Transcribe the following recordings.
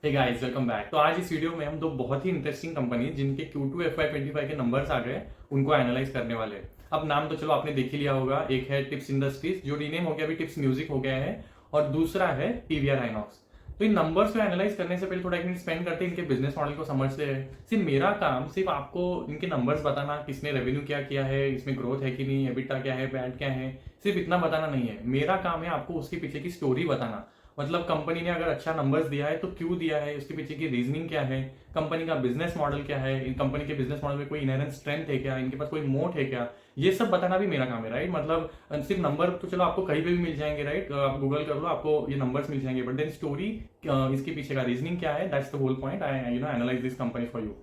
Hey guys welcome back. तो आज इस वीडियो में हम दो बहुत ही इंटरेस्टिंग कंपनी जिनके Q2 FY25 के नंबर्स आ गए उनको एनालाइज करने वाले हैं। अब नाम तो चलो आपने देख ही लिया होगा, एक है टिप्स इंडस्ट्रीज जो रीनेम हो गया अभी टिप्स म्यूजिक हो गया है, और दूसरा है पीवीआर आइनॉक्स। तो इन नंबर्स को एनालाइज करने से पहले थोड़ा एक मिनट स्पेंड करते हैं इनके बिजनेस मॉडल को समझते हैं। सिर्फ मेरा काम सिर्फ आपको इनके नंबर्स बताना, किसने रेवेन्यू क्या किया है, इसमें ग्रोथ है कि नहीं, एबिटा क्या है, पैट क्या है, सिर्फ इतना बताना नहीं है। मेरा काम है आपको उसके पीछे की स्टोरी बताना। मतलब कंपनी ने अगर अच्छा नंबर्स दिया है तो क्यों दिया है, उसके पीछे की रीजनिंग क्या है, कंपनी का बिजनेस मॉडल क्या है, इन कंपनी के बिजनेस मॉडल में कोई इनहेरेंट स्ट्रेंथ है क्या, इनके पास कोई मोट है क्या, ये सब बताना भी मेरा काम है। राइट, मतलब सिर्फ नंबर तो चलो आपको कहीं पे भी मिल जाएंगे। राइट, आप गूगल कर लो आपको ये नंबर्स मिल जाएंगे, बट देन स्टोरी, इसके पीछे का रीजनिंग क्या है, that's the whole point. I analyse this company for you.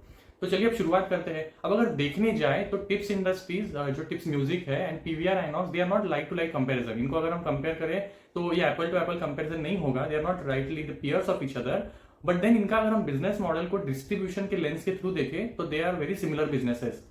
तो चलिए अब शुरुआत करते हैं। अब अगर देखने जाए तो टिप्स इंडस्ट्रीज जो टिप्स म्यूजिक है and PVR INOX, they are not like to like comparison. इनको अगर हम कंपेयर करें तो ये एप्पल टू एप्पल कंपैरिजन नहीं होगा, they are not rightly the peers of each other. But then इनका अगर हम बिजनेस मॉडल को डिस्ट्रीब्यूशन के लेंस के थ्रू देखें तो they are very similar businesses.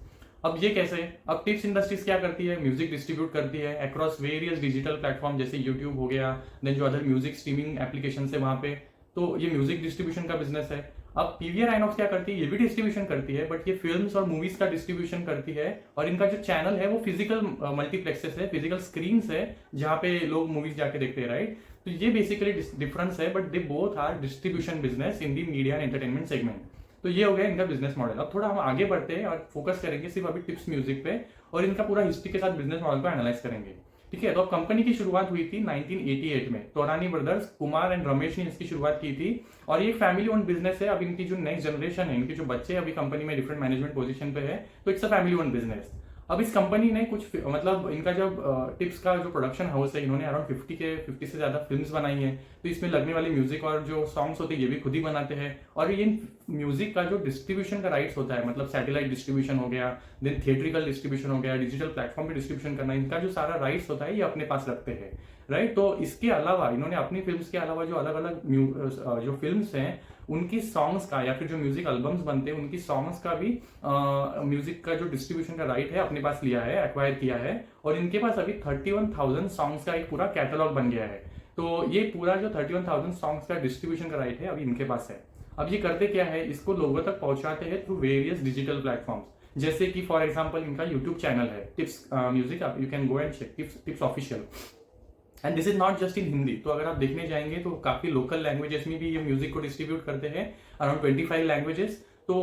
अब ये कैसे? अब टिप्स इंडस्ट्रीज क्या करती है, म्यूजिक डिस्ट्रीब्यूट करती है अक्रॉस वेरियस डिजिटल प्लेटफॉर्म जैसे यूट्यूब हो गया, देन जो अदर म्यूजिक स्ट्रीमिंग एप्लीकेशन है वहां पे, तो ये म्यूजिक डिस्ट्रीब्यूशन का बिजनेस है। अब पीवीआर आइनॉक्स क्या करती है, ये भी डिस्ट्रीब्यूशन करती है, बट ये फिल्म्स और मूवीज का डिस्ट्रीब्यूशन करती है। और इनका जो चैनल है वो फिजिकल मल्टीप्लेक्सेस है, फिजिकल स्क्रीन है जहां पे लोग मूवीज जाके देखते हैं। राइट, तो ये बेसिकली डिफरेंस है, but they both are distribution business in the media and entertainment segment. तो ये हो गया इनका बिजनेस मॉडल। अब थोड़ा हम आगे बढ़ते हैं और फोकस करेंगे सिर्फ अभी टिप्स म्यूजिक पे, और इनका पूरा हिस्ट्री के साथ बिजनेस मॉडल को एनालाइज करेंगे। ठीक है, तो अब कंपनी की शुरुआत हुई थी 1988 में। तोरानी ब्रदर्स कुमार एंड रमेश ने इसकी शुरुआत की थी, और ये फैमिली ओन बिजनेस है। अब इनकी जो नेक्स्ट जनरेशन है, इनके जो बच्चे अभी कंपनी में डिफरेंट मैनेजमेंट पोजीशन पे है, तो it's a family own business. अब इस कंपनी ने कुछ मतलब इनका जब टिप्स का जो प्रोडक्शन हाउस है, इन्होंने अराउंड 50 से ज्यादा फिल्म्स बनाई है। तो इसमें लगने वाली म्यूजिक और जो सॉन्ग्स होते हैं ये भी खुद ही बनाते हैं। और ये म्यूजिक का जो डिस्ट्रीब्यूशन का राइट्स होता है, मतलब सैटेलाइट डिस्ट्रीब्यूशन हो गया, देन थिएट्रिकल डिस्ट्रीब्यूशन हो गया, डिजिटल प्लेटफॉर्म पे डिस्ट्रीब्यूशन करना, इनका जो सारा राइट्स होता है ये अपने पास रखते हैं। राइट, तो इसके अलावा इन्होंने अपनी फिल्म्स के अलावा जो अलग अलग जो फिल्म्स हैं उनकी सॉन्ग्स का, या फिर जो म्यूजिक एल्बम्स बनते हैं उनकी सॉन्ग्स का भी म्यूजिक का जो डिस्ट्रीब्यूशन का राइट है अपने पास लिया है, एक्वायर किया है। और इनके पास अभी 31,000 सॉन्ग्स का एक पूरा कैटलॉग बन गया है। तो ये पूरा जो 31,000 सॉन्ग्स का डिस्ट्रीब्यूशन का राइट है अभी इनके पास है। अब ये करते क्या है, इसको लोगों तक पहुंचाते हैं थ्रू वेरियस डिजिटल प्लेटफॉर्म्स, जैसे कि फॉर एग्जांपल इनका यूट्यूब चैनल है Tips Music, you can go and check Tips official. And this is not just in Hindi, तो अगर आप देखने जाएंगे तो काफी लोकल लैंग्वेजेस में भी ये म्यूजिक को डिस्ट्रीब्यूट करते हैं, अराउंड 25 लैंग्वेजेस। तो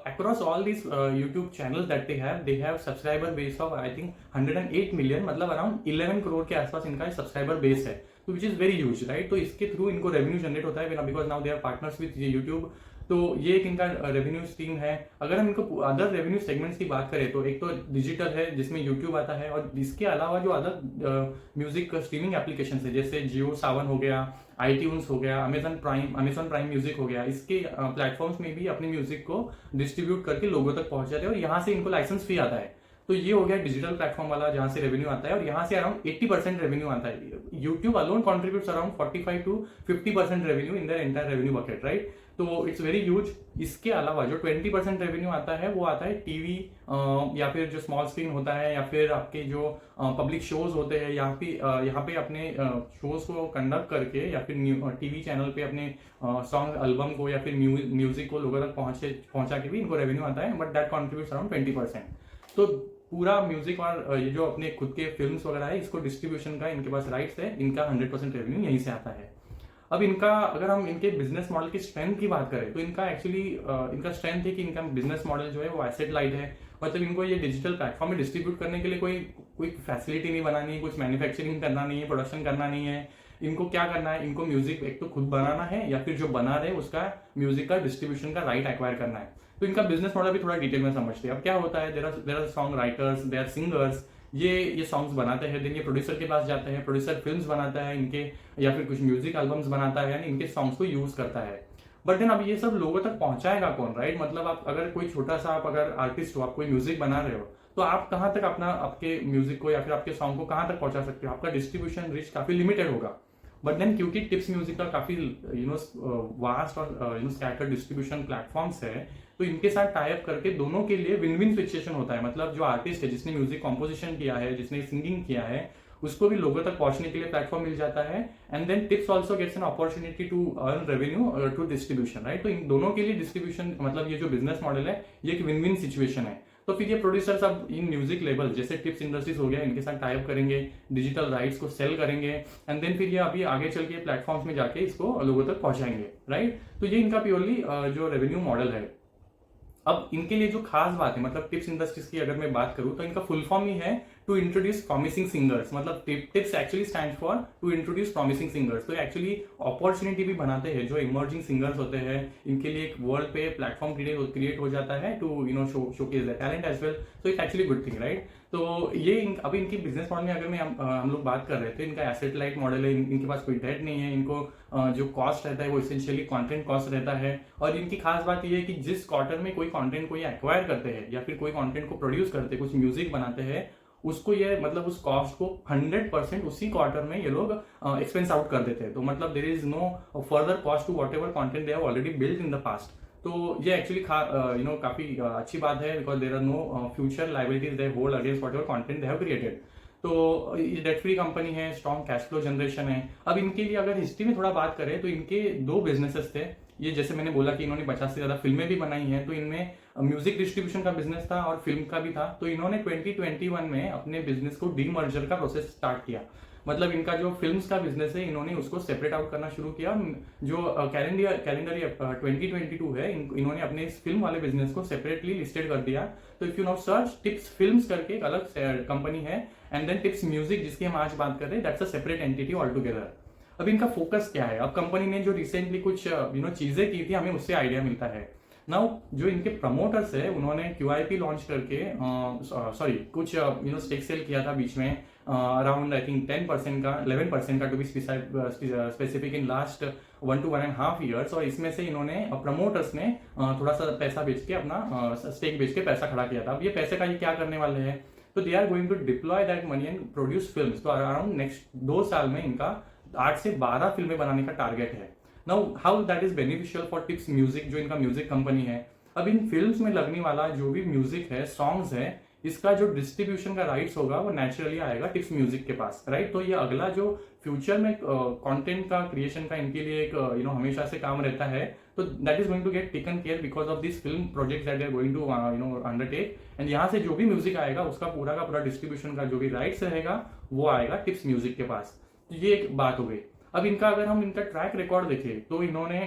across all this YouTube channel that they have subscriber base of I think 108 million, मतलब अराउंड 11 करोड़ के आसपास इनका सब्सक्राइबर बेस है, तो which is very huge. Right, तो इसके थ्रू इनको रेवेन्यू जनरेट होता है because now they are partners with YouTube. तो ये एक इनका रेवेन्यू स्ट्रीम है। अगर हम इनको अदर रेवेन्यू सेगमेंट्स की बात करें तो एक तो डिजिटल है जिसमें यूट्यूब आता है, और इसके अलावा जो अदर म्यूजिक स्ट्रीमिंग एप्लीकेशन है जैसे जियो सावन हो गया, iTunes हो गया, अमेजॉन प्राइम म्यूजिक हो गया, इसके प्लेटफॉर्म्स में भी अपने म्यूजिक को डिस्ट्रीब्यूट करके लोगों तक पहुंचाते हैं, और यहाँ से इनको लाइसेंस फी आता है। तो ये हो गया डिजिटल प्लेटफॉर्म वाला जहां से रेवेन्यू आता है, और यहाँ से अराउंड 80% रेवेन्यू आता है। YouTube alone contributes around 45 to 50% revenue in their entire revenue bucket. Right, तो इट्स वेरी ह्यूज। इसके अलावा जो 20% रेवेन्यू आता है वो आता है टीवी, या फिर जो स्मॉल स्क्रीन होता है, या फिर आपके जो पब्लिक शोज होते हैं, यहाँ पे अपने शोज को कंडक्ट करके, या फिर टीवी चैनल पे अपने सॉन्ग एल्बम को या फिर म्यूजिक को लोगों तक पहुंचा के भी इनको रेवेन्यू आता है, बट दैट कॉन्ट्रीब्यूट्स अराउंड 20%। तो पूरा म्यूजिक और ये जो अपने खुद के फिल्म्स वगैरह है, इसको डिस्ट्रीब्यूशन का इनके पास राइट्स है, इनका 100% रेवेन्यू यहीं से आता है। अब इनका अगर हम इनके बिजनेस मॉडल की स्ट्रेंथ की बात करें तो इनका एक्चुअली इनका स्ट्रेंथ है कि इनका बिजनेस मॉडल जो है वो एसेट लाइट है। मतलब इनको ये डिजिटल प्लेटफॉर्म में डिस्ट्रीब्यूट करने के लिए कोई फैसिलिटी नहीं बनानी है, कुछ मैन्युफैक्चरिंग करना नहीं है, प्रोडक्शन करना नहीं है। इनको क्या करना है, इनको म्यूजिक एक तो खुद बनाना है, या फिर जो बना रहे उसका म्यूजिक का डिस्ट्रीब्यूशन का राइट एक्वायर करना है। तो इनका बिजनेस मॉडल भी थोड़ा डिटेल में समझते हैं। अब क्या होता है, there are song writers, there are singers, ये सॉन्ग्स बनाते हैं, देन ये प्रोड्यूसर के पास जाते हैं, प्रोड्यूसर फिल्म्स बनाता है इनके, या फिर कुछ म्यूजिक एल्बम्स बनाता है, यानी इनके सॉन्ग्स को यूज करता है। बट देन अब ये सब लोगों तक पहुंचाएगा कौन? राइट, मतलब आप अगर कोई छोटा सा आप अगर आर्टिस्ट हो, आप कोई म्यूजिक बना रहे हो, तो आप कहाँ तक आपके म्यूजिक को या फिर आपके सॉन्ग को कहाँ तक पहुंचा सकते हो? आपका डिस्ट्रीब्यूशन रीच काफी लिमिटेड होगा। बट देन क्योंकि टिप्स म्यूजिक का काफी वास्ट और स्कैटर्ड डिस्ट्रीब्यूशन प्लेटफॉर्म्स है, तो इनके साथ टाई अप करके दोनों के लिए विन विन सिचुएशन होता है। मतलब जो आर्टिस्ट है जिसने म्यूजिक कॉम्पोजिशन किया है, जिसने सिंगिंग किया है, उसको भी लोगों तक पहुंचने के लिए प्लेटफॉर्म मिल जाता है। And then Tips also gets an opportunity to earn revenue to distribution, right. तो इन दोनों के लिए डिस्ट्रीब्यूशन मतलब ये जो बिजनेस मॉडल है ये एक विन विन सिचुएशन है। तो फिर ये प्रोड्यूसर्स अब इन म्यूजिक लेबल जैसे टिप्स इंडस्ट्रीज हो गया, इनके साथ टाइप करेंगे, डिजिटल राइट्स को सेल करेंगे, एंड देन फिर ये अभी आगे चल के प्लेटफॉर्म्स में जाके इसको लोगों तक पहुंचाएंगे, राइट। तो ये इनका प्योरली जो रेवेन्यू मॉडल है। अब इनके लिए जो खास बात है, मतलब टिप्स इंडस्ट्रीज की अगर मैं बात करूं तो इनका फुल फॉर्म ही है टू इंट्रोड्यूस प्रॉमिसिंग सिंगर्स। मतलब Tips actually stand for to introduce promising singers. तो एक्चुअली अपॉर्चुनिटी भी बनाते हैं जो इमर्जिंग सिंगर्स होते हैं, इनके लिए एक वर्ल्ड पे प्लेटफॉर्म क्रिएट हो जाता है to showcase the talent as well. So it's actually good thing, right. तो ये अभी इनकी बिजनेस मॉडल में अगर मैं हम लोग बात कर रहे थे, इनका एसेट लाइट मॉडल है, इनके पास कोई डेट नहीं है, इनको जो कॉस्ट रहता है वो इसेंशियली कंटेंट कॉस्ट रहता है। और इनकी खास बात ये है कि जिस क्वार्टर में कोई कंटेंट को ये एक्वायर करते हैं या फिर कोई कंटेंट को प्रोड्यूस करते हैं, कुछ म्यूजिक बनाते हैं, उसको ये मतलब उस कॉस्ट को 100% उसी क्वार्टर में ये लोग एक्सपेंस आउट कर देते हैं। तो मतलब there is no further cost to whatever content they have already built in the past. तो ये एक्चुअली काफी अच्छी बात है, because there are no future liabilities they hold against whatever content they have created. तो ये debt free company है, strong cash flow generation है। अब इनके लिए अगर हिस्ट्री में थोड़ा बात करें तो इनके 2 बिजनेसेस थे। ये जैसे मैंने बोला कि इन्होंने 50 से ज्यादा फिल्में भी बनाई हैं, तो इनमें म्यूजिक डिस्ट्रीब्यूशन का बिजनेस था और फिल्म का भी था। तो इन्होंने 2021 में अपने बिजनेस को डीमर्जर का प्रोसेस स्टार्ट किया। मतलब इनका जो फिल्म्स का बिजनेस है इन्होंने उसको सेपरेट आउट करना शुरू किया। जो कैलेंडर 2022 है, इन्होंने अपने इस फिल्म वाले बिजनेस को सेपरेटली लिस्टेड कर दिया। तो if you now search tips films करके एक अलग कंपनी है, एंड देन टिप्स म्यूजिक जिसकी हम आज बात कर रहे हैं, that's a separate entity all together. अब इनका फोकस क्या है? अब कंपनी ने जो रिसेंटली कुछ चीजें की थी, हमें उससे आइडिया मिलता है। नाउ जो इनके प्रमोटर्स है उन्होंने QIP लॉन्च करके कुछ स्टेक सेल किया था बीच में, अराउंड आई थिंक 10% का 11% का to be specific in last 1 to 1.5 years। और इसमें से इन्होंने प्रमोटर्स ने थोड़ा सा पैसा बेच के अपना स्टेक बेच के पैसा खड़ा किया था। अब ये पैसे का ये क्या करने वाले हैं? तो they are going to deploy that money and produce films. तो अराउंड नेक्स्ट 2 साल में इनका 8 से 12 फिल्में बनाने का टारगेट है। Now how that is beneficial for tips music, जो इनका म्यूजिक कंपनी है। अब इन फिल्म्स में लगने वाला जो भी म्यूजिक है, सॉन्ग्स है, इसका जो डिस्ट्रीब्यूशन का राइट्स होगा वो नेचुरली आएगा टिप्स म्यूजिक के पास, राइट। तो ये अगला जो फ्यूचर में कंटेंट का क्रिएशन का इनके लिए एक हमेशा से काम रहता है। तो that is going to get taken care because of this film project that they are going to undertake. And यहाँ से जो भी म्यूजिक आएगा उसका पूरा का पूरा डिस्ट्रीब्यूशन का जो भी राइट्स रहेगा वो आएगा टिप्स म्यूजिक के पास। तो ये एक बात हो गई। अब इनका अगर हम इनका ट्रैक रिकॉर्ड देखें तो इन्होंने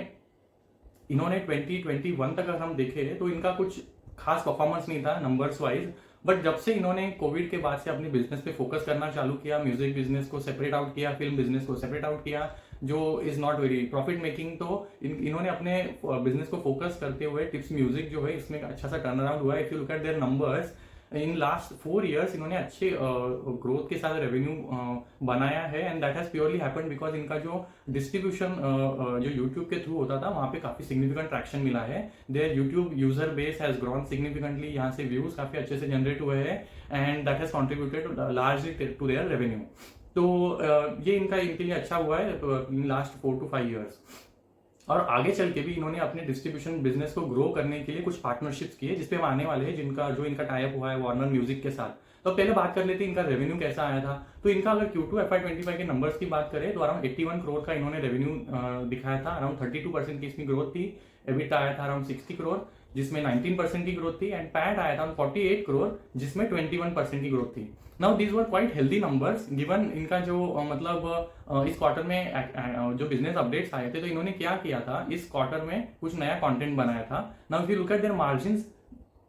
2021 तक अगर हम देखें तो इनका कुछ खास परफॉर्मेंस नहीं था नंबर्स वाइज। बट जब से इन्होंने कोविड के बाद से अपने बिजनेस पे फोकस करना चालू किया, म्यूजिक बिजनेस को सेपरेट आउट किया, फिल्म बिजनेस को सेपरेट आउट किया, जो is not very profit making, तो इन्होंने अपने बिजनेस को फोकस करते हुए टिप्स म्यूजिक जो है इसमें अच्छा सा टर्न अराउंड हुआ है। If you look eight there numbers in last 4 years इन्होंने अच्छे ग्रोथ के साथ रेवेन्यू बनाया है। And that has purely happened because इनका जो डिस्ट्रीब्यूशन जो यूट्यूब के थ्रू होता था वहां पे काफी सिग्निफिकेंट ट्रैक्शन मिला है। Their YouTube user base has grown significantly, यहाँ से व्यूज काफी अच्छे से जनरेट हुए हैं, and that has contributed largely to their revenue. तो ये इनके लिए अच्छा हुआ है इन लास्ट 4 to 5 years। और आगे चल के भी इन्होंने अपने डिस्ट्रीब्यूशन बिजनेस को ग्रो करने के लिए कुछ पार्टनरशिप्स किए, जिसपे हम आने वाले हैं, जो इनका टाई अप हुआ है वार्नर म्यूजिक के साथ। तो पहले बात कर लेते हैं इनका रेवेन्यू कैसा आया था। तो इनका अगर Q2 FY25 के नंबर्स की बात करें तो अराउंड 81 करोड़ का इन्होंने रेवेन्यू दिखाया था, अराउंड 32% की इसकी ग्रोथ थी। एबिटा आया था अराउंड 60 करोड़ जिसमें 19% की ग्रोथ थी, एंड पैट आया था 48 करोड़ जिसमें 21% की ग्रोथ थी। Now these were quite healthy numbers given इनका जो इस क्वार्टर में जो बिजनेस अपडेट्स आए थे। तो इन्होंने क्या किया था, इस क्वार्टर में कुछ नया कंटेंट बनाया था। Now if you look eight there margins,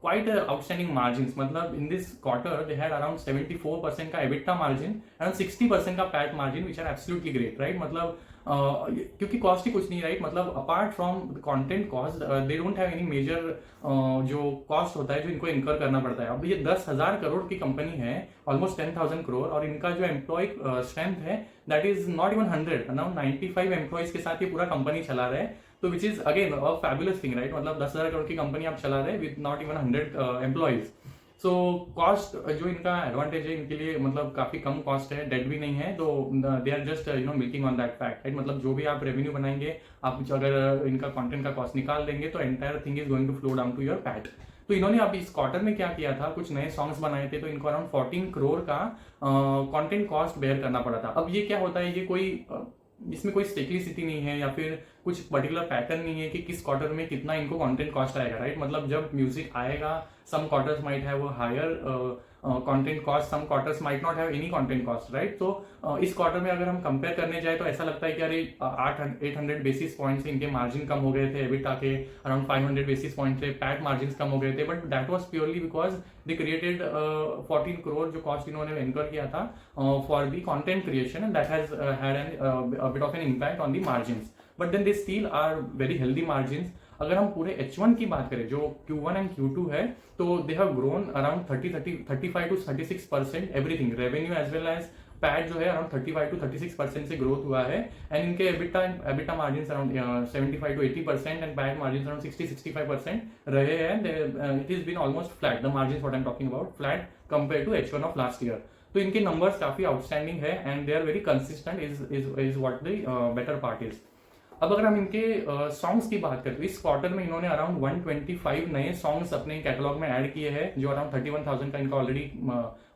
quite outstanding margins, मतलब in this quarter they had around 74% का EBITDA margin, around 60% का PAT margin, which are absolutely great, right। मतलब क्योंकि कॉस्ट ही कुछ नहीं, राइट। मतलब apart from content cost they don't have any major जो cost होता है जो इनको इनकर करना पड़ता है। अब ये 10,000 करोड़ की कंपनी है, ऑलमोस्ट 10,000 करोड़, और इनका जो एम्प्लॉय स्ट्रेंथ है that is not even 100, around 95 employees के साथ ये पूरा कंपनी चला रहे हैं। तो which is again a fabulous thing, right. मतलब 10,000 करोड़ की कंपनी आप चला रहे with not even 100 employees. So cost जो इनका एडवांटेज है इनके लिए, मतलब काफी कम कॉस्ट है, डेड भी नहीं है, तो they are just milking on that fact, right. मतलब जो भी आप रेवेन्यू बनाएंगे, आप अगर इनका कंटेंट का कॉस्ट निकाल देंगे तो entire thing is going to flow down to your PAT. तो इन्होंने अभी इस क्वार्टर में क्या किया था, कुछ नए सॉन्ग्स बनाए थे, तो इनको अराउंड 14 करोड़ का कंटेंट कॉस्ट बेयर करना पड़ा था। अब ये क्या होता है, ये कोई इसमें कोई स्टेकलिसिटी नहीं है या फिर कुछ पर्टिकुलर पैटर्न नहीं है कि किस क्वार्टर में कितना इनको कंटेंट कॉस्ट आएगा, राइट। मतलब जब म्यूजिक आएगा, some quarters might have higher content cost, some quarters might not have any content cost, right. तो इस क्वार्टर में अगर हम कंपेयर करने जाए तो ऐसा लगता है कि अरे 800 बेसिस पॉइंट से इनके मार्जिन कम हो गए थे, एबिटा के अराउंड 500 बेसिस पॉइंट से पैट मार्जिन कम हो गए थे, but that was purely because they created 14 crore जो कॉस्ट इन्होंने इनकर किया था for the content creation, and that has had an bit of an impact on the margins, but then they still are very healthy margins. अगर हम पूरे H1 की बात करें जो Q1 एंड Q2 है, तो they have grown around 35 to 36% everything, revenue as well as PAT जो है अराउंड 35 to 36% से ग्रोथ हुआ है, एंड इनके EBITDA margin around 75 to 80% and PAT margin around 60-65% रहे हैं। It is been almost flat, the margin what I am talking about, flat compare to H1 of last year. तो इनके numbers काफी outstanding है and they are very consistent, is what the better part is. अब अगर हम इनके songs की बात करें तो इस क्वार्टर में इन्होंने अराउंड 125 नए सॉन्ग्स अपने कैटलॉग में ऐड किए हैं, जो अराउंड 31,000 का इनका ऑलरेडी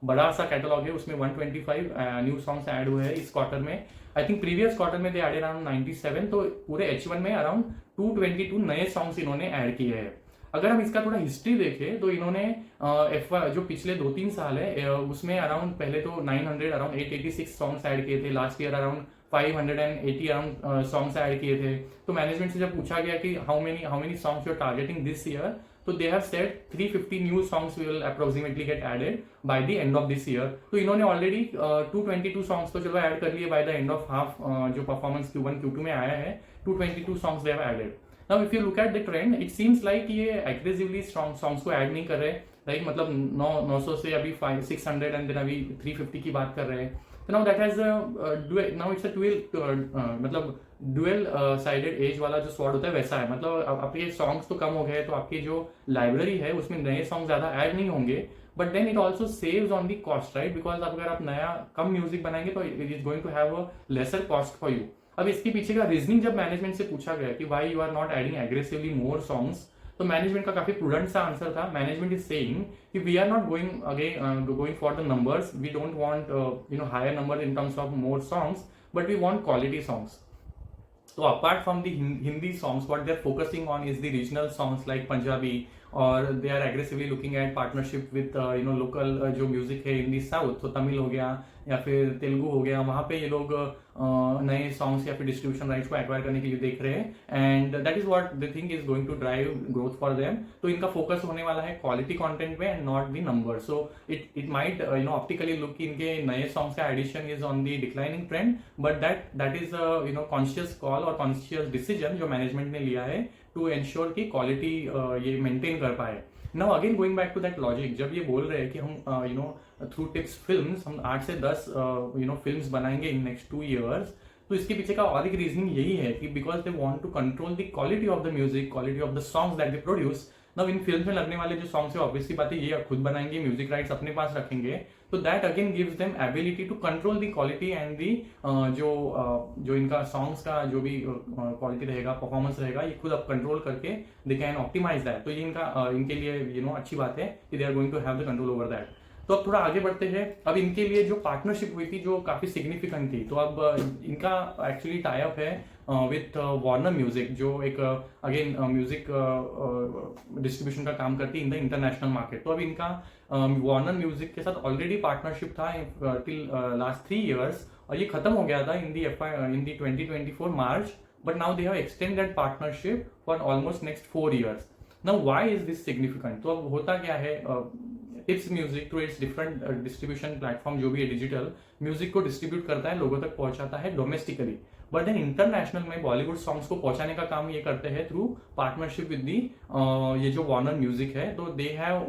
बड़ा सा कैटलॉग है, उसमें 125 न्यू सॉन्ग्स ऐड हुए हैं इस क्वार्टर में। आई थिंक प्रीवियस क्वार्टर में दे एडेड अराउंड 97, तो पूरे H1 में अराउंड 222 नए सॉन्ग्स इन्होंने ऐड किए हैं। अगर हम इसका थोड़ा हिस्ट्री देखें तो इन्होंने जो पिछले 2-3 साल है उसमें अराउंड पहले तो 900 अराउंड 886 सॉन्ग्स ऐड किए थे, last year around 580 around songs add किए थे। तो मैनेजमेंट से जब पूछा गया कि how many songs you are targeting this year, तो they have said 350 new songs will approximately get added by the end of this year. तो इन्होंने ऑलरेडी 222 सॉन्ग्स तो चलो ऐड कर लिए by the end of half, जो performance Q1 Q2 में आया है, 222 songs they have added. Now if you look at the trend, it seems like ये एग्रेसिवली सॉन्ग्स को ऐड नहीं कर रहे, राइट। मतलब 900 से अभी 600 एंड देन अभी 350 की बात कर रहे हैं। तो now that has now it's a मतलब डुअल साइडेड एज वाला जो स्वॉर्ड होता है वैसा है। मतलब आपके सॉन्ग्स तो कम हो गए तो आपकी जो लाइब्रेरी है उसमें नए सॉन्ग ज्यादा ऐड नहीं होंगे, but then it also saves on the cost, right. Because अगर आप नया कम म्यूजिक बनाएंगे तो it is going to have a lesser cost for you. अब इसके पीछे का रीजनिंग जब मैनेजमेंट से पूछा गया कि why you are not adding aggressively more songs, तो मैनेजमेंट का काफी प्रूडेंट सा आंसर था। मैनेजमेंट इज सेइंग कि we are not going for the numbers, we don't want higher number in terms of more songs, but we want quality songs. So apart from the Hindi songs, what they're focusing on is the regional songs like Punjabi, और they are aggressively looking at partnership with local जो music है इन दी south, तो तमिल हो गया या फिर तेलुगु हो गया, वहाँ पे ये लोग नए सॉन्ग्स या फिर डिस्ट्रीब्यूशन राइट्स को एक्वायर करने के लिए देख रहे हैं, and that is what they think is going to drive growth for them. तो इनका फोकस होने वाला है क्वालिटी कंटेंट में and not the number. So it might optically look इनके नए सॉन्ग्स का addition is on the declining trend, but that is conscious call और कॉन्शियस डिसीजन जो मैनेजमेंट ने लिया है टू एंश्योर कि क्वालिटी ये मेंटेन कर पाए। Now again going back to that logic, जब ये बोल रहे हैं कि हम थ्रू टिप्स फिल्म्स हम 8 से 10 फिल्म्स बनाएंगे इन नेक्स्ट 2 years, तो इसके पीछे का और एक रीजनिंग यही है कि because they want to control the quality of the music, quality of the songs that they produce. Now इन फिल्म में लगने वाले जो सॉन्ग्स है ऑब्वियसली बात है ये खुद बनाएंगे, म्यूजिक राइट्स अपने पास रखेंगे, तो that again gives them ability to control the quality and the जो इनका सॉन्ग्स का जो भी क्वालिटी रहेगा, परफॉर्मेंस रहेगा, ये खुद अब कंट्रोल करके दे कैन ऑप्टिमाइज दैट। तो ये इनके लिए अच्छी बात है कि they are going to have the control over that. तो अब थोड़ा आगे बढ़ते हैं। अब इनके लिए जो पार्टनरशिप हुई थी जो काफी सिग्निफिकेंट थी, तो अब इनका एक्चुअली टाई अप है विथ वार्नर म्यूजिक, जो एक अगेन म्यूजिक डिस्ट्रीब्यूशन का काम करती है इन द इंटरनेशनल मार्केट। तो अब इनका वार्नर म्यूजिक के साथ ऑलरेडी पार्टनरशिप था टिल लास्ट 3 years, और ये खत्म हो गया था in the 2024 March, but now they have extend that partnership for almost next 4 years। Now why is this significant? तो अब होता क्या है, Tips music through its different distribution platform जो भी है डिजिटल म्यूजिक को डिस्ट्रीब्यूट करता है, लोगों तक पहुंचाता है डोमेस्टिकली, बट देन इंटरनेशनल में बॉलीवुड सॉन्ग्स को पहुंचाने का काम ये करते हैं थ्रू पार्टनरशिप विद दी ये जो वार्नर म्यूजिक है। तो they have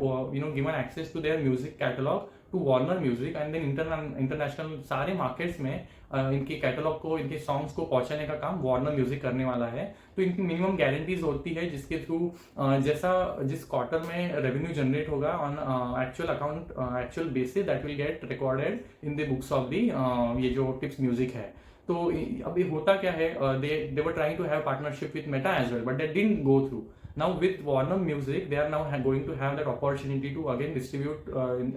given access to their music catalogue to Warner Music and then international सारे मार्केट्स में इनके कैटलॉग को, इनके सॉन्ग्स को पहुंचाने का काम वार्नर म्यूजिक करने वाला है। तो इनकी मिनिमम गारंटीज होती है जिसके थ्रू जैसा जिस क्वार्टर में रेवेन्यू जनरेट होगा on actual account, actual basis, that will get recorded in the books of the ये जो टिप्स म्यूजिक है। तो अभी होता क्या है, they were trying to have partnership with Meta as well, but that didn't go through. Now with Warner Music, they are now going to have that opportunity to again distribute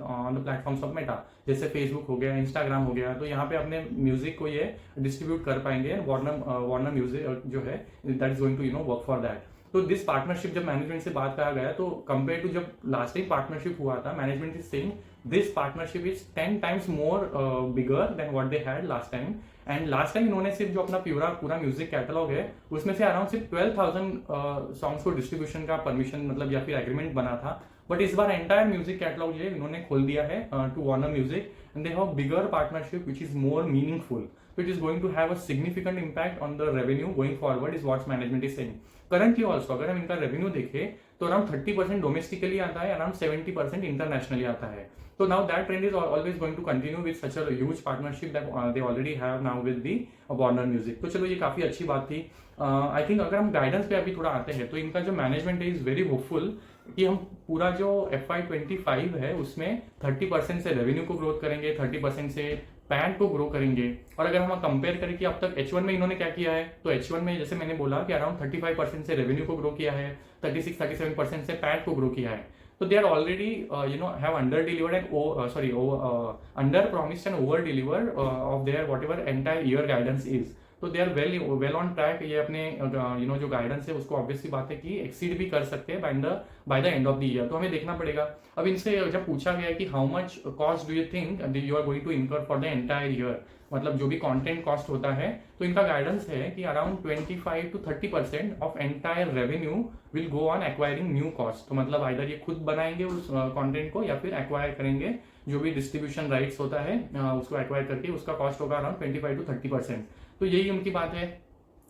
on the platforms of Meta, जैसे Facebook हो गया, Instagram हो गया, तो यहाँ पे अपने music को ये डिस्ट्रीब्यूट कर पाएंगे। वार्नर म्यूजिक जो है that is going to work for that. तो दिस पार्टनरशिप जब मैनेजमेंट से बात करा गया, तो कंपेयर टू जब लास्ट टाइम पार्टनरशिप हुआ था, management is saying this partnership is 10 times more bigger than what they had last time. And last time इन्होंने सिर्फ जो अपना पूरा म्यूजिक कैटलॉग है उसमें से अराउंड सिर्फ 12,000 सॉन्ग्स को डिस्ट्रीब्यूशन का परमिशन मतलब या फिर एग्रीमेंट बना था। बट इस बार एंटायर म्यूजिक कैटलॉग जो इन्होंने खोल दिया है to Warner Music, and they have bigger partnership which is more meaningful. So it is going to have a significant impact on the revenue going forward is what management is saying. Currently also अगर हम इनका revenue देखें तो around 30% domestically आता है, around 70% internationally आता है। तो now that trend is always going to continue with such a huge partnership that they already have now with the Warner Music. तो चलो ये काफी अच्छी बात थी। आई थिंक अगर हम गाइडेंस पे अभी थोड़ा आते हैं तो इनका जो मैनेजमेंट इज वेरी होपफुल कि हम पूरा जो FY25 है उसमें 30% से रेवेन्यू को ग्रोथ करेंगे, 30% से पैट को ग्रो करेंगे। और अगर हम कंपेयर करें कि अब तक H1 में इन्होंने क्या किया है, तो H1 में जैसे मैंने बोला कि अराउंड 35% से रेवेन्यू को ग्रो किया है, 36-37% से पैट को ग्रो किया है। तो they are already have under delivered and under promised and over delivered of their whatever entire year guidance is. तो they are well on track. ये अपने जो गाइडेंस है उसको ऑब्वियसली बात है कि एक्सीड भी कर सकते हैं bye the end of the year. तो हमें देखना पड़ेगा। अब इनसे जब पूछा गया कि how much cost do you think you are going to incur for the entire year, मतलब जो भी कंटेंट कॉस्ट होता है, तो इनका गाइडेंस है कि around 25 to 30% of entire revenue will go on acquiring new cost. तो मतलब आइदर ये खुद बनाएंगे उस कंटेंट को या फिर एक्वायर करेंगे, जो भी डिस्ट्रीब्यूशन राइट्स होता है उसको एक्वायर करके उसका कॉस्ट होगा अराउंड 25 to 30%। तो यही उनकी बात है।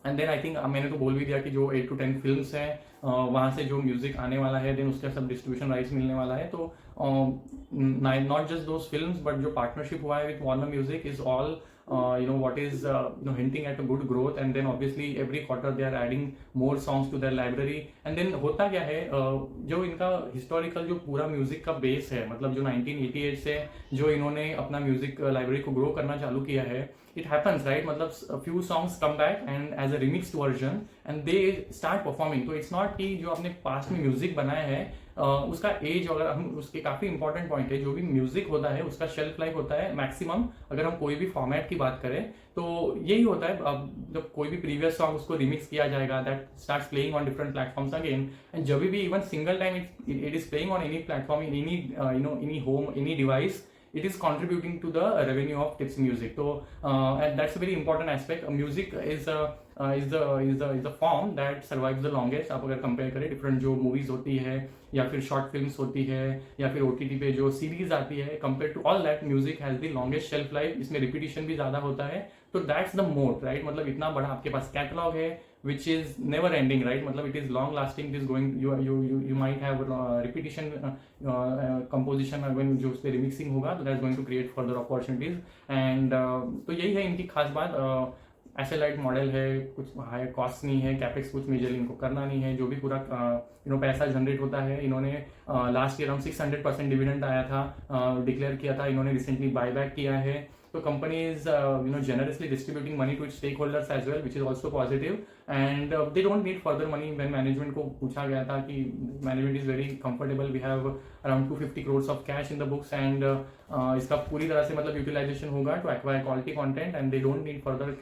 एंड देन आई थिंक मैंने तो बोल भी दिया कि जो 8 to 10 फिल्म्स हैं वहाँ से जो म्यूजिक आने वाला है, देन उसका सब डिस्ट्रीब्यूशन राइट्स मिलने वाला है। तो not just those films but जो पार्टनरशिप हुआ है with Warner music is all what is hinting at a good growth, and then obviously every quarter they are adding more songs to their library। and then होता क्या है, जो इनका historical जो पूरा म्यूजिक का बेस है, मतलब जो 1988 से जो इन्होंने अपना म्यूजिक लाइब्रेरी को ग्रो करना चालू किया है, it happens right, मतलब few songs come back and as a remixed version and they start performing। तो it's not कि जो अपने पास्ट में म्यूजिक बनाया है उसका एज, अगर हम उसके काफी इंपॉर्टेंट पॉइंट है, जो भी म्यूजिक होता है उसका शेल्फ लाइफ होता है मैक्सिमम। अगर हम कोई भी फॉर्मेट की बात करें तो यही होता है, अब जब कोई भी प्रीवियस सॉन्ग उसको रिमिक्स किया जाएगा, that starts playing on different platforms again, and जब भी even single time it is playing on any platform, in any home, any device, it is contributing to the revenue of tips music। So and that's a very important aspect। Music is the form that survives the longest। आप अगर compare करें different जो movies होती है या फिर short films होती है या फिर OTT पे जो सीरीज आती है, compare to all that music has the longest shelf life. इसमें रिपीटिशन भी ज्यादा होता है। तो दैट्स द मोड राइट, मतलब इतना बड़ा आपके पास कैटलॉग है which is never ending right, मतलब it is long lasting, it is going, you might have repetition composition when जो उस पे remixing होगा, तो that's going to create further opportunities। and तो यही है इनकी खास बात। एसेलाइट मॉडल है, कुछ हाई कॉस्ट नहीं है, कैपेक्स कुछ मेजर इनको करना नहीं है, जो भी पूरा पैसा जनरेट होता है। इन्होंने लास्ट ईयर अराउंड 600% डिविडेंड आया था, डिक्लेयर किया था। इन्होंने रिसेंटली बायबैक किया है। तो company is generously distributing money to its stakeholders as well, which is also positive, and they don't need further money। when management को पूछा गया था कि management is very comfortable, we have around 250 crores of cash in the books, and इसका पूरी तरह से मतलब यूटिलाइजेशन होगा to acquire quality content, and they don't need further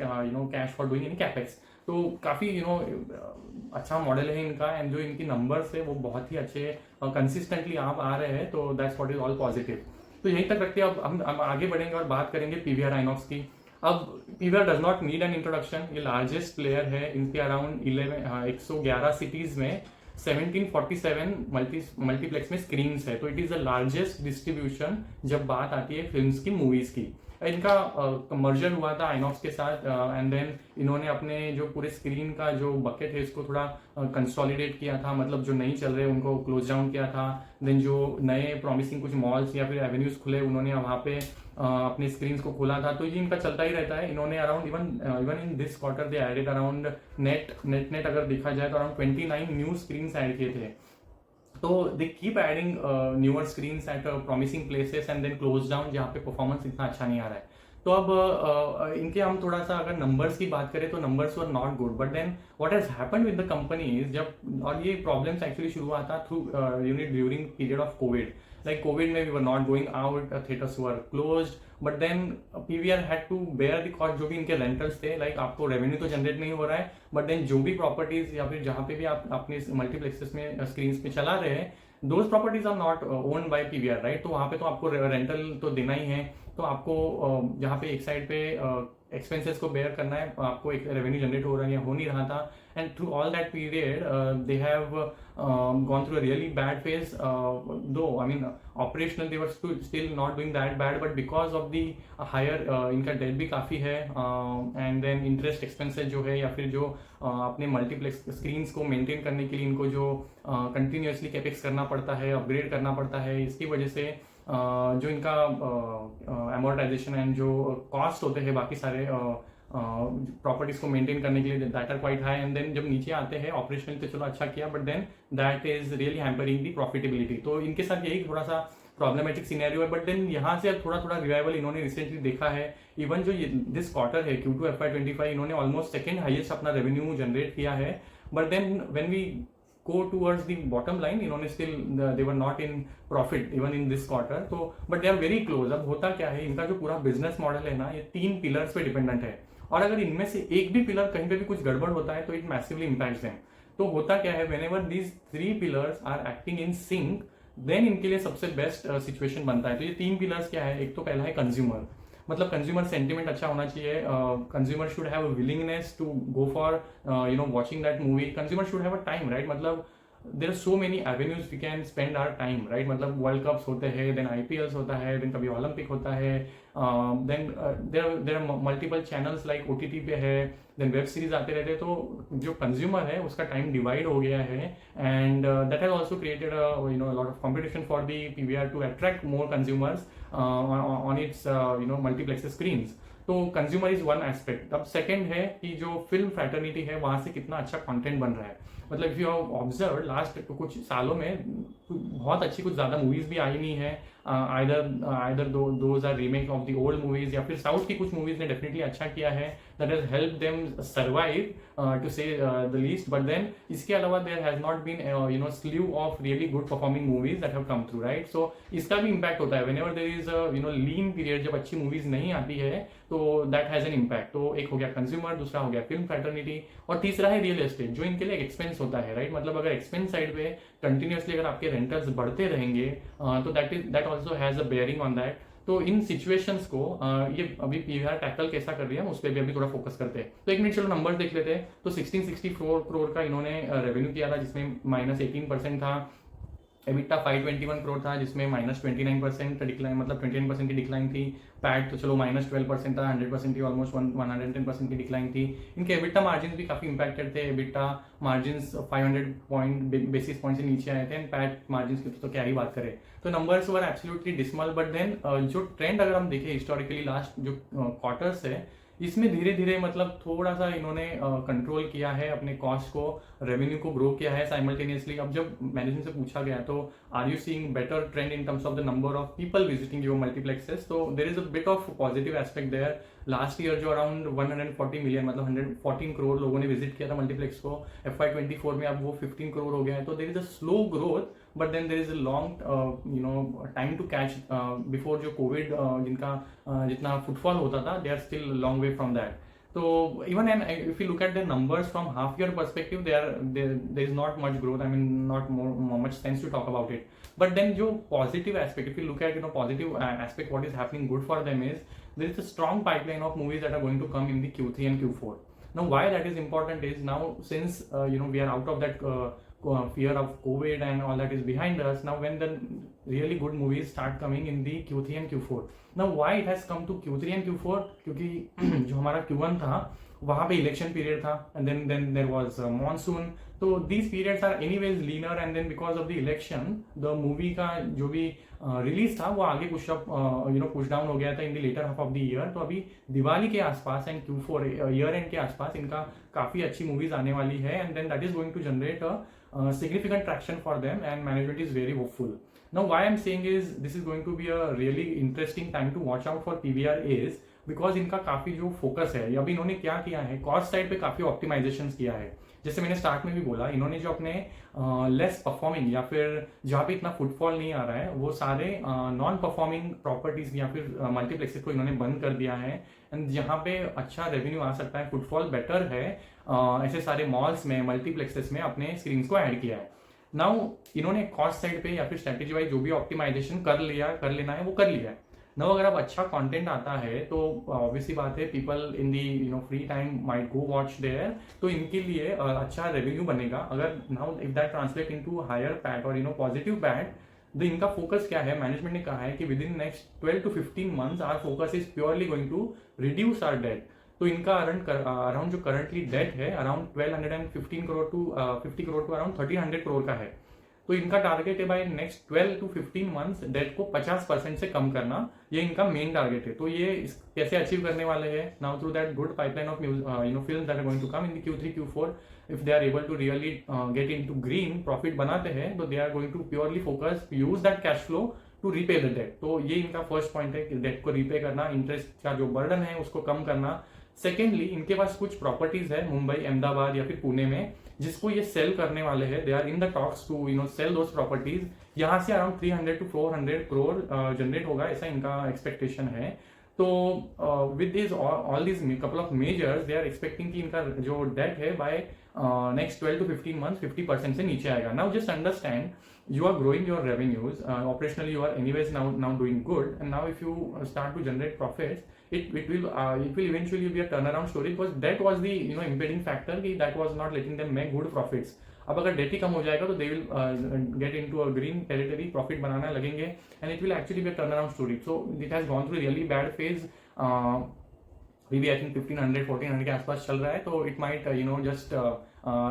cash for doing any capex। तो काफी अच्छा मॉडल है इनका, एंड जो इनकी नंबर्स है वो बहुत ही अच्छे कंसिस्टेंटली आप आ रहे हैं। तो that's what is all positive. तो यहीं तक रखते हैं। अब हम आगे बढ़ेंगे और बात करेंगे PVR INOX की। अब PVR does not need an introduction. ये लार्जेस्ट प्लेयर है। इनके अराउंड 111 सिटीज में 1747 मल्टीप्लेक्स में स्क्रीन्स है। तो it is the largest distribution जब बात आती है फिल्म्स की, मूवीज की। इनका मर्जर हुआ था आइनॉक्स के साथ एंड देन इन्होंने अपने जो पूरे स्क्रीन का जो बकेट है इसको थोड़ा कंसोलिडेट किया था, मतलब जो नहीं चल रहे उनको क्लोज डाउन किया था। देन जो नए प्रॉमिसिंग कुछ मॉल्स या फिर एवेन्यूज खुले उन्होंने वहाँ पे अपने स्क्रीन को खोला था। तो ये इनका चलता ही रहता है। इन्होंने around even in this quarter they added around net अगर देखा जाए तो अराउंड 29 न्यू स्क्रीन ऐड किए थे। तो they keep adding newer screens at promising places and then close down जहाँ पे परफॉर्मेंस इतना अच्छा नहीं आ रहा है। तो अब इनके हम थोड़ा सा अगर नंबर्स की बात करें तो numbers were not good, but then what has happened with the companies जब, और ये प्रॉब्लम्स एक्चुअली शुरू हुआ था through unit during period of Covid. Like Covid में we were not going out, theatres were closed, but then PVR had to bear the cost. जो भी इनके रेंटल्स थे, लाइक आपको रेवेन्यू तो जनरेट नहीं हो रहा है, बट देन जो भी प्रॉपर्टीज या फिर जहाँ पे भी आप अपने मल्टीप्लेक्सेस में स्क्रीन पे चला रहे हैं, those properties are not owned by PVR, right. तो वहाँ पे तो आपको रेंटल तो देना ही है। तो आपको जहाँ पे एक साइड पे एक्सपेंसेस को बेयर करना है, आपको एक रेवेन्यू जनरेट हो रहा है या हो नहीं रहा था। And through all that period they have gone through a really bad phase, though I mean operational they were still not doing that bad, but because of the higher इनका date भी काफ़ी है एंड देन इंटरेस्ट एक्सपेंसेस जो है या फिर जो अपने मल्टीप्लेक्स स्क्रीन्स को मेंटेन करने के लिए इनको जो कंटिन्यूसली कैपेक्स करना पड़ता है, अपग्रेड करना पड़ता है, इसकी वजह से जो इनका अमोर्टाइजेशन एंड जो कॉस्ट होते हैं बाकी सारे प्रॉपर्टीज को मेंटेन करने के लिए, that are quite high. And then जब नीचे आते हैं ऑपरेशनली तो चलो अच्छा किया, but then that is really hampering the profitability. तो इनके साथ यही थोड़ा सा प्रॉब्लमेटिक सिनेरियो है। बट देन यहाँ से अब थोड़ा थोड़ा रिवाइवल इन्होंने रिसेंटली देखा है। इवन जो दिस क्वार्टर है Q2 FY25, इन्होंने ऑलमोस्ट सेकेंड हाईएस्ट अपना रेवेन्यू जनरेट किया है। But then when we go towards the bottom line, इन्होंने still they were not in profit even in this quarter। तो but they are very close। अब होता क्या है, इनका जो पूरा बिजनेस मॉडल है ना, ये 3 पिलर्स पे डिपेंडेंट है, और अगर इनमें से एक भी पिलर कहीं पे भी कुछ गड़बड़ होता है तो इट मैसिवली इम्पैक्ट्स देम। तो होता क्या है, whenever these 3 pillars are acting in sync, then इनके लिए सबसे बेस्ट सिचुएशन बनता है। तो ये 3 पिलर्स क्या है, एक तो पहला है कंज्यूमर, मतलब कंज्यूमर सेंटिमेंट अच्छा होना चाहिए। Consumer should have a willingness to go for watching that movie. Consumer should have a time, right. मतलब there are so many avenues we can spend our time, right. मतलब world cups होते हैं, then IPLs होता है, then कभी Olympic होता है, then there are multiple channels like OTT पे है, देन वेब सीरीज आते रहते हैं। तो जो कंज्यूमर है उसका टाइम डिवाइड हो गया है, and that has also created lot of competition for the PVR to attract more consumers on its multiplex screens. तो कंज्यूमर इज वन एस्पेक्ट। अब सेकेंड है कि जो फिल्म फ्रैटर्निटी है वहाँ से कितना अच्छा कंटेंट बन रहा है। मतलब if you have observe last कुछ सालों में बहुत अच्छी कुछ ज़्यादा मूवीज़ भी आई नहीं है। Either those are remake of the old movies, या फिर साउथ की कुछ मूवीज ने डेफिनेटली अच्छा किया है, that has help them survive to say the least. But then इसके अलावा there has not been slew of really good performing movies that have come through, right. So इसका भी इम्पैक्ट होता है whenever there is lean period, जब अच्छी movies नहीं आती है तो दैट हैज एन इम्पैक्ट। तो एक हो गया कंज्यूमर, दूसरा हो गया फिल्म फ्रैटर्निटी, और तीसरा है रियल एस्टेट, जो इनके लिए एक्सपेंस होता है, राइट। मतलब अगर एक्सपेंस साइड पे कंटिन्यूसली अगर आपके रेंटल्स बढ़ते रहेंगे तो that also has a bearing on that. तो इन सिचुएशंस को ये अभी PVR टैकल कैसा कर रही है उस पर भी अभी थोड़ा फोकस करते हैं। तो एक मिनट चलो नंबर्स देख लेते हैं। तो 1664 करोड़ का इन्होंने रेवेन्यू किया था, जिसमें -18% था। EBITDA 521 करोड़ था, जिसमें -29% डिक्लाइन, मतलब 29% की डिक्लाइन थी। पैट तो चलो -12% था, 100% की ऑलमोस्ट 110% की डिक्लाइन थी। इनके EBITDA मार्जिन भी काफ़ी इंपैक्टेड थे। EBITDA मार्जिन 500 बेसिस पॉइंट से नीचे आए थे, एंड पैट मार्जिन की तो क्या ही बात करें। तो numbers were absolutely dismal. But then जो ट्रेंड अगर हम देखें हिस्टोरिकली लास्ट जो क्वार्टर्स है, इसमें धीरे धीरे मतलब थोड़ा सा इन्होंने कंट्रोल किया है अपने कॉस्ट को, रेवेन्यू को ग्रो किया है साइमल्टेनियसली। अब जब मैनेजमेंट से पूछा गया तो are you seeing better trend in terms of the number of people visiting your multiplexes, तो there is a bit of positive aspect there. Last year जो अराउंड 140 मिलियन, मतलब 114 करोड़ लोगों ने विजिट किया था मल्टीप्लेक्स को, FY24 में अब वो 15 करोड़ हो गया है। तो there is a slow growth, but then there is a long time to catch before जो कोविड जितना फुटफॉल होता था, they are still long way from that. So even if you look at the numbers from half year perspective, there is not much growth. I mean, not much sense to talk about it. But then जो positive aspect, if you look at positive aspect, what is happening good for them is there is a strong pipeline of movies that are going to come in the Q3 and Q4. Now why that is important is now since we are out of that fear of COVID and all that is behind us. Now when the really good movies start coming in the Q3 and Q4. Now why it has come to Q3 and Q4? क्योंकि जो हमारा Q1 था वहाँ पे election period था, and then there was monsoon. तो these periods are anyways leaner, and then because of the election the movie का जो भी रिलीज था वो आगे पुश अप पुश डाउन हो गया था in the latter half of the year. तो अभी दिवाली के आसपास एंड Q4 ईयर एंड के आसपास इनका काफी अच्छी मूवीज आने वाली है, and then that is going to generate a significant traction for them, and management is very hopeful. Now why I'm saying is this is going to be a really interesting time to watch out for PVR is because इनका काफी जो focus है, अभी इन्होंने क्या किया है, cost side पे काफी ऑप्टिमाइजेशन किया है. जैसे मैंने स्टार्ट में भी बोला, इन्होंने जो अपने लेस परफॉर्मिंग या फिर जहाँ पे इतना फुटफॉल नहीं आ रहा है वो सारे नॉन परफॉर्मिंग प्रॉपर्टीज या फिर मल्टीप्लेक्सेस को इन्होंने बंद कर दिया है, एंड जहाँ पे अच्छा रेवेन्यू आ सकता है, फुटफॉल बेटर है, ऐसे सारे मॉल्स में मल्टीप्लेक्सेस में अपने स्क्रीन को ऐड किया है. नाउ इन्होंने कॉस्ट साइड पे या फिर स्ट्रेटेजी वाइज जो भी ऑप्टिमाइजेशन कर लेना है वो कर लिया है. नाउ अगर अब अच्छा कंटेंट आता है तो ऑब्वियसली बात है people in the free time might go watch there, तो इनके लिए अच्छा रेवेन्यू बनेगा. अगर now if that translate into higher PAT और पॉजिटिव पैट, तो इनका फोकस क्या है, मैनेजमेंट ने कहा है कि within next 12 to 15 months our focus is purely going to reduce our debt. तो इनका अराउंड जो करंटली डेट है around 1215 crore to 50 crore to around 1300 crore का है. तो इनका टारगेट है by next 12 to 15 months debt को 50% से कम करना, ये इनका मेन टारगेट है. तो ये कैसे अचीव करने वाले हैं, now through that good pipeline of film that are going to come in the Q3 Q4, if they are able to really get into green profit बनाते हैं, तो they are going to purely focus use that cash flow to repay the debt. तो ये इनका first point है कि date को repay करना, इंटरेस्ट का जो बर्डन है उसको कम करना. सेकेंडली, इनके पास कुछ प्रॉपर्टीज है मुंबई, अहमदाबाद या फिर पुणे में जिसको ये सेल करने वाले हैं. They are in the talks to sell those properties. यहाँ से अराउंड 300 to 400 करोड़ जनरेट होगा, ऐसा इनका एक्सपेक्टेशन है. तो with this all this couple of measures they are expecting कि इनका जो डेट है बाय नेक्स्ट 12 to 15 मंथ्स 50% से नीचे आएगा. Now just understand, you are growing your revenues, operationally you are anyways now doing good, and now if you start to generate profits, it will eventually be a turnaround story, because that was the impeding factor कि that was not letting them make good profits. अब अगर date ही कम हो जाएगा तो they will get into a green territory, profit बनाना लगेंगे, and it will actually be a turnaround story. So it has gone through really bad phase. अभी भी I think 1500-1400 के आसपास चल रहा है, तो it might just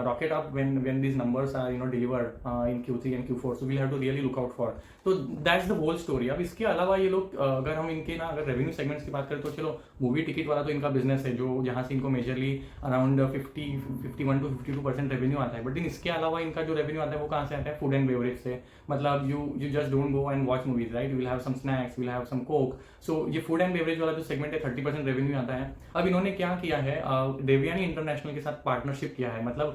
rocket up when these numbers are delivered in Q3 and Q4. So we'll have to really look out for. So that's the whole story. अब इसके अलावा ये लोग अगर हम इनके अगर रेवेन्यू सेगमेंट्स की बात करें तो चलो मूवी टिकट वाला तो इनका बिजनेस है जो जहाँ से इनको मेजरली अराउंड 51 to 52% रेवेन्यू आता है. बट इसके अलावा इनका जो रेवेन्यू आता है वो कहाँ से आता है, फूड एंड बेवरेज से. मतलब you just don't go and watch movies, right, you will have some snacks, will have some coke. सो ये फूड एंड बेवरेज वाला जो सेगमेंट है 30% रेवेन्यू आता है. अब इन्होंने क्या किया है, देवयानी इंटरनेशनल के साथ पार्टनरशिप किया है. मतलब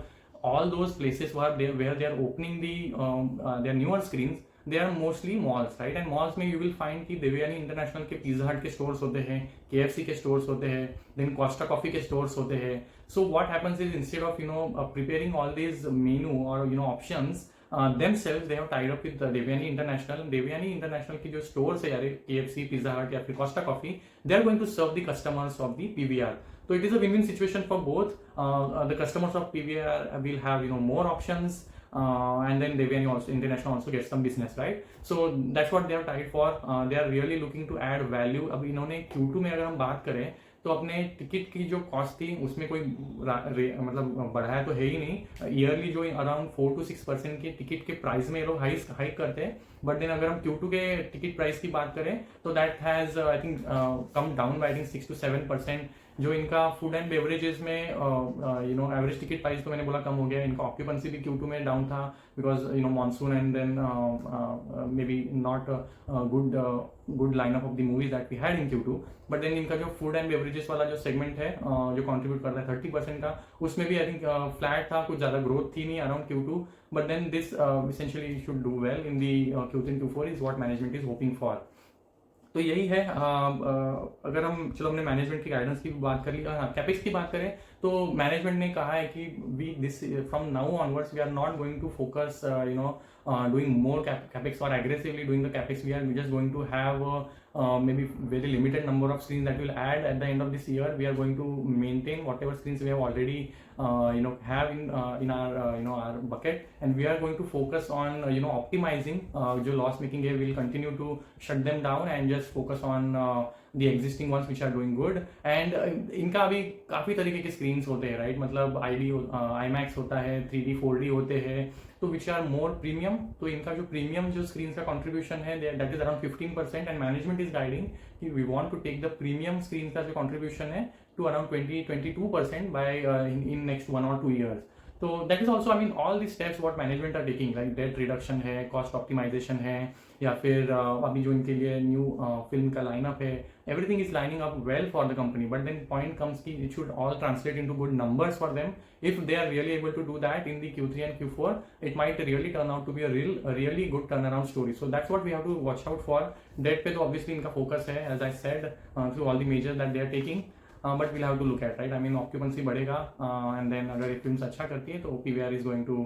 all those places where they are opening their newer screens, they are mostly malls, right? And malls में you will find कि देवयानी इंटरनेशनल के पिज्जा हट के स्टोर्स होते हैं, KFC के स्टोर्स होते हैं, then Costa Coffee के स्टोर्स होते हैं. So what happens is instead of preparing all these menu or options themselves, they have tied up with Devyani International. Devyani International की जो स्टोर्स है यार, KFC, पिज्जा हट या फिर Costa Coffee, they are going to serve the customers of the PVR. So it is a win-win situation for both. The customers of PVR will have more options, and then Devyani also International also gets some business, right? So that's what they are tied for. They are really looking to add value. अब इन्होंने Q2 में अगर हम बात करें तो अपने ticket की जो कॉस्ट थी उसमें कोई मतलब बढ़ाया तो है ही नहीं. ईयरली जो अराउंड 4 to 6% के टिकट के प्राइस में ये लोग हाइक करते हैं. बट देन अगर हम Q2 के टिकट प्राइस की बात करें तो that has I think come down by I think 6 to 7%. जो इनका फूड एंड बेवरेजेस में एवरेज टिकट प्राइस तो मैंने बोला कम हो गया. इनका ऑक्यूपेंसी भी Q2 में डाउन था because monsoon and then may be not good line of the movies that we had in Q2. But then इनका जो फूड एंड बेवरेजेस वाला जो सेगमेंट है जो कंट्रीब्यूट करता है 30% का, उसमें भी आई थिंक फ्लैट था, कुछ ज्यादा ग्रोथ थी नहीं around Q2. But then this essentially should do well in the Q3 and Q4 is what management is hoping for. तो यही है. अगर हम चलो हमने मैनेजमेंट की गाइडेंस की बात कर ली, कैपेक्स की बात करें तो मैनेजमेंट ने कहा है कि we this from now onwards we are not going to focus doing more capex or aggressively doing the capex. We are just going to have maybe very limited number of screens that we'll add at the end of this year. We are going to maintain whatever screens we have already have in our our bucket, and we are going to focus on optimizing जो loss making है. We'll continue to shut them down and just focus on the existing ones which are doing good. And इनका अभी काफ़ी तरीके के screens होते हैं, right? मतलब IMAX होता है, 3D 4D होते हैं, तो which are more premium. तो इनका जो premium जो screens का contribution है that is around 15%, and management is guiding कि we want to take the premium screens का जो contribution है to around 20-22% by in next 1 or 2 years. So that is also, I mean, all these steps what management are taking, like debt reduction है, cost optimization है, या फिर अभी जो इनके लिए new film का lineup है, everything is lining up well for the company. But then point comes कि it should all translate into good numbers for them. If they are really able to do that in the Q3 and Q4, it might really turn out to be a really good turnaround story. So that's what we have to watch out for. Debt पे तो obviously इनका focus है, as I said, through all the measures that they are taking. But we'll have to look at, right? I mean, occupancy बढ़ेगा, and then अगर एक film अच्छा करती है तो PVR is going to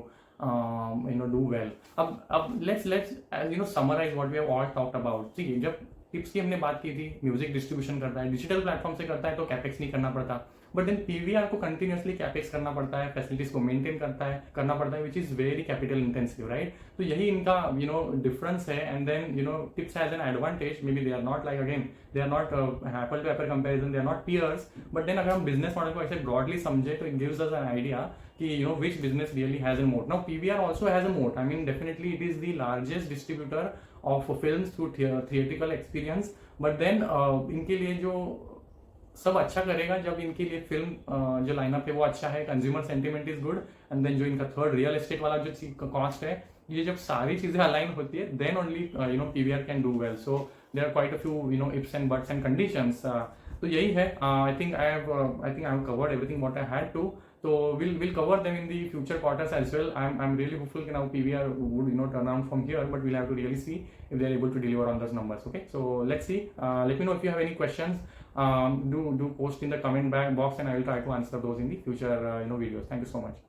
do well. अब let's summarize what we have all talked about. ठीक है, जब टिप्स की हमने बात की थी, म्यूजिक डिस्ट्रीब्यूशन करता है, डिजिटल प्लेटफॉर्म से करता है तो कैपेक्स नहीं करना पड़ता. बट देन पीवीआर को कंटिन्यूसली कैपेक्स करना पड़ता है, फैसिलिटीज को मेंटेन करना पड़ता है, which is very capital intensive, right? तो यही इनका डिफरेंस है. And then Tips has an advantage. May be they are not like, again they are not apple to apple comparison, they are not peers. But then अगर हम business model को ऐसे broadly समझे तो it gives us an idea कि which business really has a moat. Now PVR also has a moat. I mean, definitely it is the largest distributor of films through theatrical experience. But then इनके लिए जो सब अच्छा करेगा जब इनके लिए फिल्म जो लाइनअप है वो अच्छा है, consumer sentiment is good, and then जो इनका थर्ड रियल एस्टेट वाला जो कॉस्ट है, ये जब सारी चीजें अलाइन होती है then only PVR can do well. So there are quite a few ifs and buts and conditions. तो यही है. I think I have covered everything what I had to. So we'll cover them in the future quarters as well. I'm really hopeful that now PVR would turn around from here, but we'll have to really see if they're able to deliver on those numbers. Okay, so let's see. Let me know if you have any questions. Do post in the comment box, and I will try to answer those in the future videos. Thank you so much.